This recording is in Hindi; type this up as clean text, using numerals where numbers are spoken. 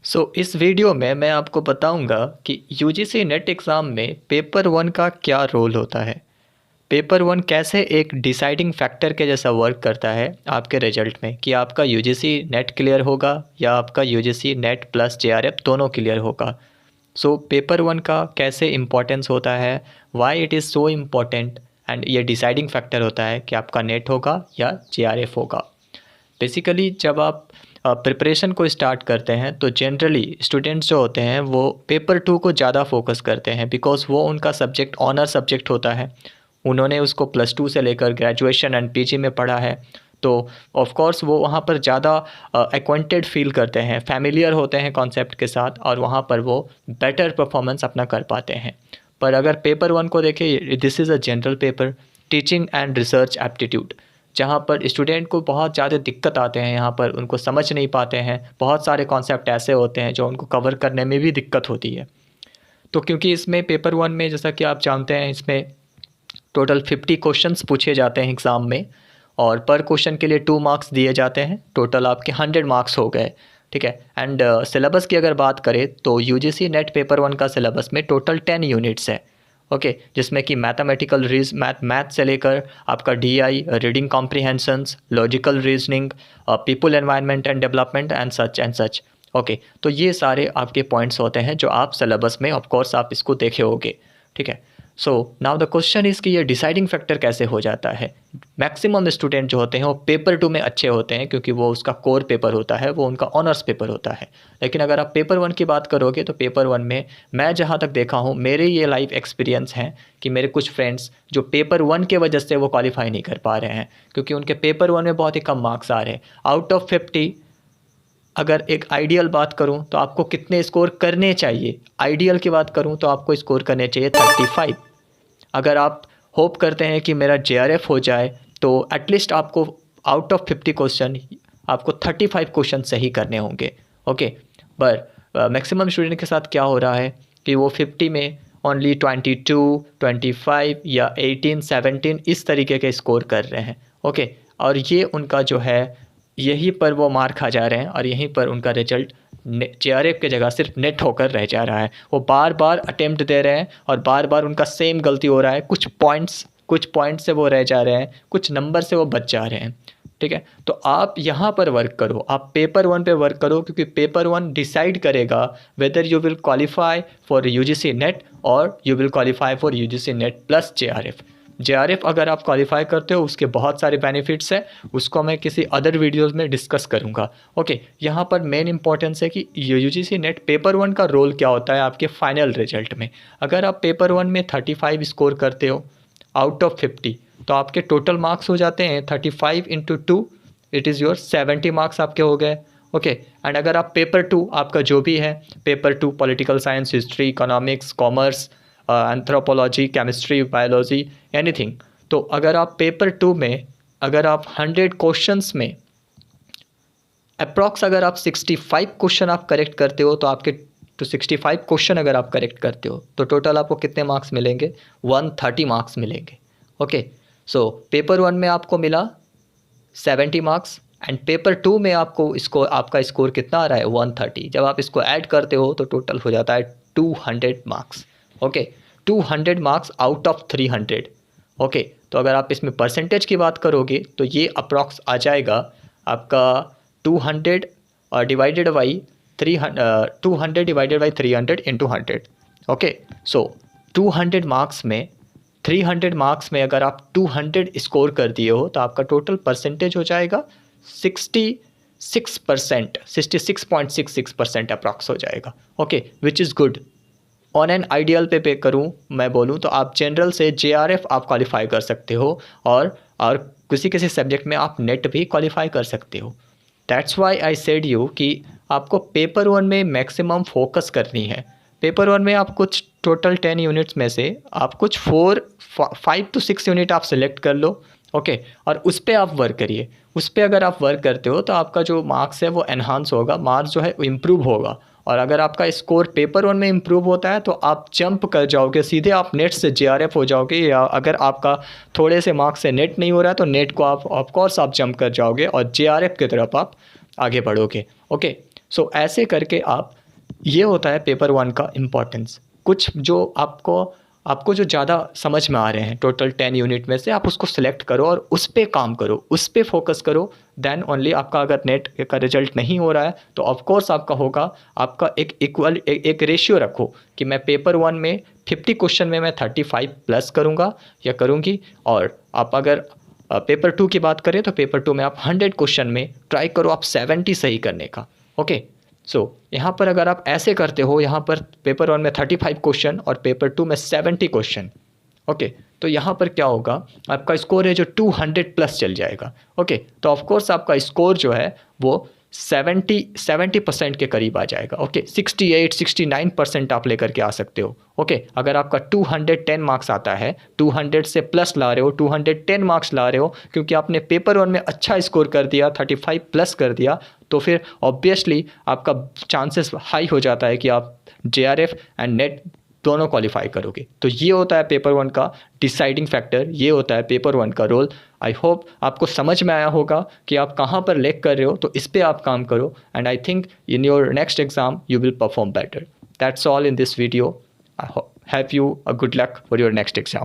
इस वीडियो में मैं आपको बताऊंगा कि यूजीसी नेट एग्ज़ाम में पेपर वन का क्या रोल होता है। पेपर वन कैसे एक डिसाइडिंग फैक्टर के जैसा वर्क करता है आपके रिजल्ट में कि आपका यूजीसी नेट क्लियर होगा या आपका यूजीसी नेट प्लस जेआरएफ दोनों क्लियर होगा। पेपर वन का कैसे इम्पोर्टेंस होता है, why it is so important, and ये डिसाइडिंग फैक्टर होता है कि आपका नेट होगा या जेआरएफ होगा। बेसिकली जब आप प्रिपरेशन को स्टार्ट करते हैं तो जनरली स्टूडेंट्स जो होते हैं वो पेपर टू को ज़्यादा फोकस करते हैं, बिकॉज़ वो उनका सब्जेक्ट ऑनर सब्जेक्ट होता है। उन्होंने उसको प्लस टू से लेकर ग्रेजुएशन एंड पीजी में पढ़ा है, तो ऑफ कोर्स वो वहाँ पर ज़्यादा एक्वेंटेड फील करते हैं, फैमिलियर होते हैं कॉन्सेप्ट के साथ, और वहाँ पर वो बेटर परफॉर्मेंस अपना कर पाते हैं। पर अगर पेपर वन को देखें, this is a general paper, teaching and research aptitude, जहाँ पर स्टूडेंट को बहुत ज़्यादा दिक्कत आते हैं, यहाँ पर उनको समझ नहीं पाते हैं, बहुत सारे कॉन्सेप्ट ऐसे होते हैं जो उनको कवर करने में भी दिक्कत होती है। तो क्योंकि इसमें पेपर वन में, जैसा कि आप जानते हैं, इसमें टोटल 50 क्वेश्चंस पूछे जाते हैं एग्ज़ाम में, और पर क्वेश्चन के लिए 2 मार्क्स दिए जाते हैं। टोटल आपके 100 मार्क्स हो गए, ठीक है। एंड सिलेबस की अगर बात करें तो यूजीसी नेट पेपर वन का सिलेबस में टोटल 10 यूनिट्स है, ओके, जिसमें कि मैथमेटिकल मैथ से लेकर आपका DI, reading comprehensions, logical reasoning, people environment and development and such. Okay, तो ये सारे आपके पॉइंट्स होते हैं जो आप सिलेबस में ऑफ कोर्स आप इसको देखे होंगे, ठीक है। So now the question is कि ये डिसाइडिंग फैक्टर कैसे हो जाता है। मैक्सिमम स्टूडेंट जो होते हैं वो पेपर टू में अच्छे होते हैं, क्योंकि वो उसका कोर पेपर होता है, वो उनका ऑनर्स पेपर होता है। लेकिन अगर आप पेपर वन की बात करोगे तो पेपर वन में मैं जहाँ तक देखा हूँ, मेरे ये लाइफ एक्सपीरियंस हैं कि मेरे कुछ फ्रेंड्स जो पेपर वन के वजह से वो क्वालिफाई नहीं कर पा रहे हैं, क्योंकि उनके पेपर वन में बहुत ही कम मार्क्स आ रहे हैं। आउट ऑफ 50 अगर एक आइडियल बात करूं तो आपको कितने स्कोर करने चाहिए, आइडियल की बात करूं तो आपको स्कोर करने चाहिए 35। अगर आप होप करते हैं कि मेरा जेआरएफ हो जाए तो एटलीस्ट आपको आउट ऑफ 50 क्वेश्चन आपको 35 क्वेश्चन सही करने होंगे, ओके। पर मैक्सिमम स्टूडेंट के साथ क्या हो रहा है कि वो 50 में ओनली 22, 25 या 18, 17 इस तरीके के स्कोर कर रहे हैं, ओके। और ये उनका जो है, यहीं पर वो मार खा जा रहे हैं, और यहीं पर उनका रिजल्ट जेआरएफ की जगह सिर्फ नेट होकर रह जा रहा है। वो बार बार अटेम्प्ट दे रहे हैं और बार बार उनका सेम गलती हो रहा है, कुछ पॉइंट्स से वो रह जा रहे हैं, कुछ नंबर से वो बच जा रहे हैं, ठीक है। तो आप यहाँ पर वर्क करो, आप पेपर वन पे वर्क करो, क्योंकि पेपर वन डिसाइड करेगा whether you will qualify for UGC NET और you will qualify for UGC NET plus JRF अगर आप क्वालिफाई करते हो उसके बहुत सारे बेनिफिट्स हैं, उसको मैं किसी अदर वीडियोस में डिस्कस करूंगा, ओके। यहाँ पर मेन इंपॉर्टेंस है कि यूजीसी नेट पेपर वन का रोल क्या होता है आपके फाइनल रिजल्ट में। अगर आप पेपर वन में 35 स्कोर करते हो आउट ऑफ 50, तो आपके टोटल मार्क्स हो जाते हैं 35 into 2, it is your 70 marks आपके हो गए, ओके। एंड अगर आप पेपर टू आपका जो भी है, paper two political science, history, economics, commerce, anthropology, chemistry, biology, anything, तो अगर आप पेपर टू में अगर आप 100 क्वेश्चंस में अप्रॉक्स अगर आप 65 क्वेश्चन आप करेक्ट करते हो, तो आपके तो 65 क्वेश्चन अगर आप करेक्ट करते हो तो टोटल आपको कितने मार्क्स मिलेंगे, 130 मार्क्स मिलेंगे, ओके। सो पेपर वन में आपको मिला 70 मार्क्स, एंड पेपर टू में आपको इसको आपका स्कोर कितना आ रहा है, 130। जब आप इसको ऐड करते हो तो टोटल हो जाता है 200 marks, okay. 200 marks out of 300, okay. तो अगर आप इसमें परसेंटेज की बात करोगे तो ये अप्रॉक्स आ जाएगा आपका 200 divided by 200 divided by 300 into 100, okay. So 200 marks में 300 मार्क्स में अगर आप 200 स्कोर कर दिए हो तो आपका टोटल परसेंटेज हो जाएगा 66%, 66.66% अप्रॉक्स हो जाएगा, okay, which is good. On an ideal पे करूँ मैं बोलूँ तो आप जनरल से जेआरएफ आप क्वालिफाई कर सकते हो, और किसी किसी सब्जेक्ट में आप नेट भी क्वालिफाई कर सकते हो। That's why I said you कि आपको पेपर वन में मैक्सिमम फोकस करनी है। पेपर वन में आप कुछ टोटल 10 यूनिट्स में से आप कुछ 5 to 6 यूनिट आप सेलेक्ट कर लो, ओके, और उस पर आप वर्क करिए। उस पर अगर आप वर्क करते हो तो आपका जो मार्क्स है वो एनहांस होगा, मार्क्स जो है इम्प्रूव होगा। और अगर आपका स्कोर पेपर वन में इम्प्रूव होता है तो आप जंप कर जाओगे, सीधे आप नेट से जेआरएफ हो जाओगे, या अगर आपका थोड़े से मार्क्स से नेट नहीं हो रहा है तो नेट को आप ऑफकोर्स आप जंप कर जाओगे और जेआरएफ की तरफ आप आगे बढ़ोगे, ओके। सो ऐसे करके आप, ये होता है पेपर 1 का इम्पोर्टेंस। कुछ जो आपको जो ज़्यादा समझ में आ रहे हैं टोटल 10 यूनिट में से, आप उसको सिलेक्ट करो और उस पे काम करो, उस पे फोकस करो। देन ओनली आपका अगर नेट का रिजल्ट नहीं हो रहा है तो ऑफ कोर्स आपका होगा, आपका एक इक्वल एक रेशियो रखो कि मैं पेपर 1 में 50 क्वेश्चन में मैं 35 प्लस करूँगा या करूँगी। और आप अगर पेपर 2 की बात करें तो पेपर 2 में आप 100 क्वेश्चन में ट्राई करो आप 70 सही करने का। ओके, सो यहाँ पर अगर आप ऐसे करते हो, यहाँ पर पेपर 1 में 35 क्वेश्चन और पेपर 2 में 70 क्वेश्चन। ओके, तो यहाँ पर क्या होगा, आपका स्कोर है जो 200 प्लस चल जाएगा। ओके, तो ऑफ कोर्स आपका स्कोर जो है वो 70% के करीब आ जाएगा। ओके, 68-69% आप लेकर के आ सकते हो। ओके, अगर आपका 210 मार्क्स आता है, 200 से प्लस ला रहे हो, 210 मार्क्स ला रहे हो, क्योंकि आपने पेपर 1 में अच्छा स्कोर कर दिया, 35 प्लस कर दिया, तो फिर ऑब्वियसली आपका चांसेस हाई हो जाता है कि आप JRF एंड नेट दोनों क्वालिफाई करोगे। तो ये होता है पेपर 1 का डिसाइडिंग फैक्टर, ये होता है पेपर 1 का रोल। आई होप आपको समझ में आया होगा कि आप कहाँ पर लैग कर रहे हो, तो इस पे आप काम करो and I think in your next exam you will perform better. That's all in this video. I have you a good luck for your next exam.